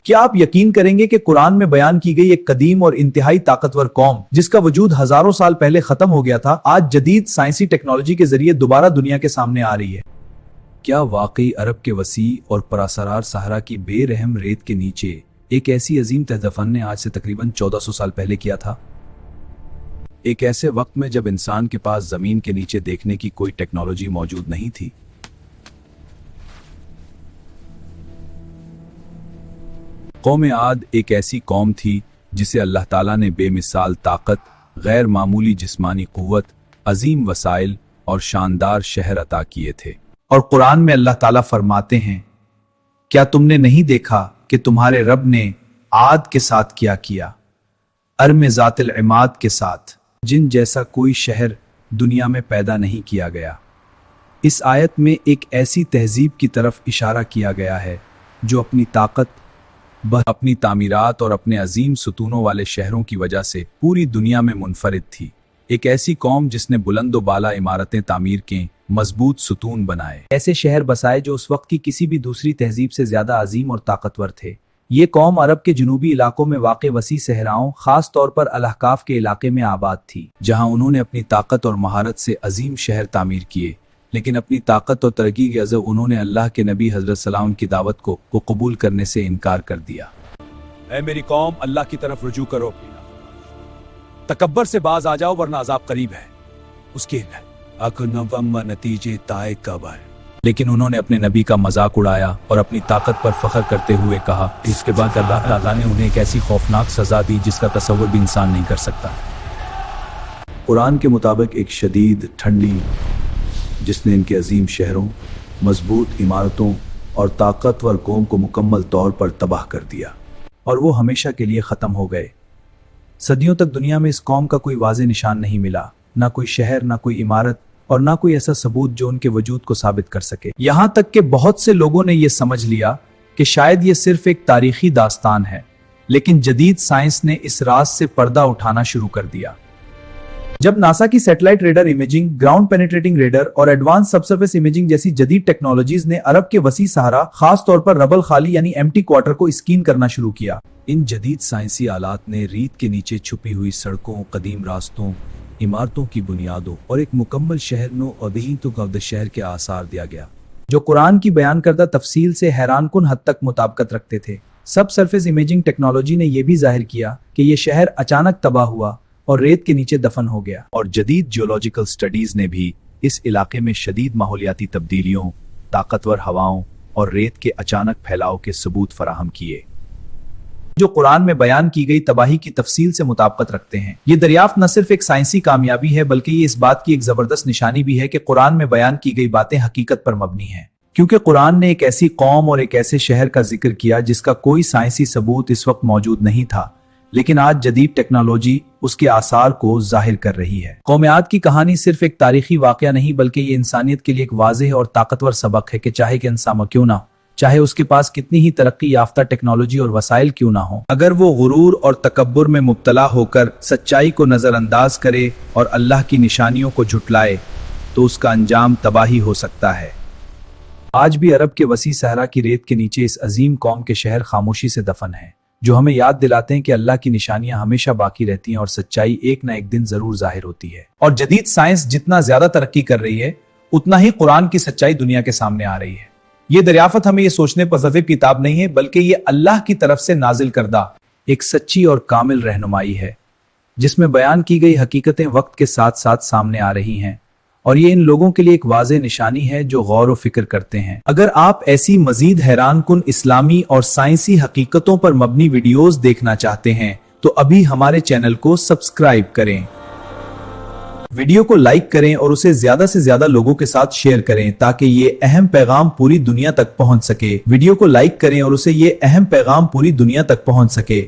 क्या आप यकीन करेंगे कि कुरान में बयान की गई एक कदीम और इंतहाई ताकतवर कौम जिसका वजूद हजारों साल पहले खत्म हो गया था, आज जदीद साइंसी टेक्नोलॉजी के जरिए दोबारा दुनिया के सामने आ रही है। क्या वाकई अरब के वसी और परासरार सहरा की बेरहम रेत के नीचे एक ऐसी अजीम तहदफन ने आज से तकरीबन 1400 साल पहले किया था? एक ऐसे वक्त में जब इंसान के पास जमीन के नीचे देखने की कोई टेक्नोलॉजी मौजूद नहीं थी। कौम आद एक ऐसी कौम थी जिसे अल्लाह ताला ने बेमिसाल ताकत, गैर मामूली जिस्मानी कुव्वत, अजीम वसाइल और शानदार शहर अता किए थे। और कुरान में अल्लाह ताला फरमाते हैं, क्या तुमने नहीं देखा कि तुम्हारे रब ने आद के साथ क्या किया, अर्म ज़ातिल इमाद के साथ, जिन जैसा कोई शहर दुनिया में पैदा नहीं किया गया। इस आयत में एक ऐसी तहजीब की तरफ इशारा किया गया है जो अपनी ताकत, अपनी तामीरात और अपने अजीम सुतूनों वाले शहरों की वजह से पूरी दुनिया में मुनफरिद थी। एक ऐसी कौम जिसने बुलंदो बाला इमारतें तामीर के मजबूत सुतून बनाए, ऐसे शहर बसाए जो उस वक्त की किसी भी दूसरी तहजीब से ज्यादा अजीम और ताकतवर थे। ये कौम अरब के जनूबी इलाकों में वाक़े वसी सहराओं, खास तौर पर अल-अहकाफ के इलाके में आबाद थी, जहां उन्होंने अपनी ताकत और महारत से अजीम शहर तामीर किए। लेकिन अपनी ताकत और तरक्की के अज़ब उन्होंने अल्लाह के नबी हज़रत सल्लल्लाहु की दावत को कबूल करने से इनकार कर दिया। ऐ मेरी कौम, अल्लाह की तरफ रुजू करो, तकब्बर से बाज आ जाओ वरना अजाब करीब है। उसके नतीजे ताए कबर। लेकिन उन्होंने अपने नबी का मजाक उड़ाया और अपनी ताकत पर फख्र करते हुए कहा। इसके बाद अल्लाह ताला ने उन्हें एक ऐसी खौफनाक सजा दी जिसका तसव्वुर भी इंसान नहीं कर सकता। कुरान के मुताबिक एक शदीद ठंडी जिसने इनके अजीम शहरों, मजबूत इमारतों और ताकतवर कौम को मुकम्मल तौर पर तबाह कर दिया, और वो हमेशा के लिए ख़त्म हो गए। सदियों तक दुनिया में इस कौम का कोई वाज़े निशान नहीं मिला, ना कोई शहर, ना कोई इमारत और ना कोई ऐसा सबूत जो उनके वजूद को साबित कर सके। यहाँ तक कि बहुत से लोगों ने यह समझ लिया कि शायद ये सिर्फ एक तारीखी दास्तान है, लेकिन जदीद साइंस ने इस राज से पर्दा उठाना शुरू कर दिया। जब नासा की satellite raider imaging, ground penetrating raider और एडवांस सबसर्फेस इमेजिंग जैसी जदीद टेक्नोलॉजीज ने अरब के वसी सहारा, खास तौर पर रबल खाली यानी एम्प्टी क्वार्टर को स्कैन करना शुरू किया, इन जदीद साइंसी आलात ने रेत के नीचे छुपी हुई सड़कों, कदीम रास्तों, इमारतों की बुनियादों और एक मुकम्मल शहर नो और शहर के आसार दिया गया, जो कुरान की बयान करदा तफसील से हैरानकुन हद तक मुताबिकत रखते थे। सब सरफेस इमेजिंग टेक्नोलॉजी ने यह भी जाहिर किया कि यह शहर अचानक तबाह हुआ और रेत के नीचे दफन हो गया। और जदीद जियोलॉजिकल स्टडीज ने भी इस इलाके में शदीद माहौलियाती तब्दीलियों, ताकतवर हवाओं और रेत के अचानक फैलाव के सबूत फराहम किए, जो कुरान में बयान की गई तबाही की तफसील से मुताबिकत रखते हैं। ये दरियाफ्त न सिर्फ एक साइंसी कामयाबी है, बल्कि ये इस बात की एक जबरदस्त निशानी भी है कि कुरान में बयान की गई बातें हकीकत पर मबनी हैं, क्योंकि कुरान ने एक ऐसी कौम और एक ऐसे शहर का जिक्र किया जिसका कोई साइंसी सबूत इस वक्त मौजूद नहीं था, लेकिन आज जदीद टेक्नोलॉजी उसके आसार को जाहिर कर रही है। कौम आद की कहानी सिर्फ एक तारीखी वाकया नहीं, बल्कि ये इंसानियत के लिए एक वाज़ेह और ताकतवर सबक है कि चाहे कि इंसान क्यों ना हो, चाहे उसके पास कितनी ही तरक्की याफ्ता टेक्नोलॉजी और वसाइल क्यों ना हो, अगर वो गुरूर और तकब्बुर में मुब्तला होकर सच्चाई को नजरअंदाज करे और अल्लाह की निशानियों को झुटलाए, तो उसका अंजाम तबाही हो सकता है। आज भी अरब के वसी सहरा की रेत के नीचे इस अजीम कौम के शहर खामोशी से दफन है, जो हमें याद दिलाते हैं कि अल्लाह की निशानियां हमेशा बाकी रहती हैं और सच्चाई एक ना एक दिन जरूर जाहिर होती है। और जदीद साइंस जितना ज्यादा तरक्की कर रही है, उतना ही कुरान की सच्चाई दुनिया के सामने आ रही है। ये दरियाफत हमें ये सोचने पर ज़फ़ीर किताब नहीं है, बल्कि ये अल्लाह की तरफ से नाजिल करदा एक सच्ची और कामिल रहनुमाई है, जिसमें बयान की गई हकीकतें वक्त के साथ साथ सामने आ रही हैं, और ये इन लोगों के लिए एक वाज़ेह निशानी है जो गौर व फिक्र करते हैं। अगर आप ऐसी मजीद हैरानकुन इस्लामी और साइंसी हकीकतों पर मबनी वीडियोस देखना चाहते हैं, तो अभी हमारे चैनल को सब्सक्राइब करें, वीडियो को लाइक करें और उसे ज्यादा से ज्यादा लोगों के साथ शेयर करें ताकि ये अहम पैगाम पूरी दुनिया तक पहुंच सके। वीडियो को लाइक करें और उसे ये अहम पैगाम पूरी दुनिया तक पहुंच सके।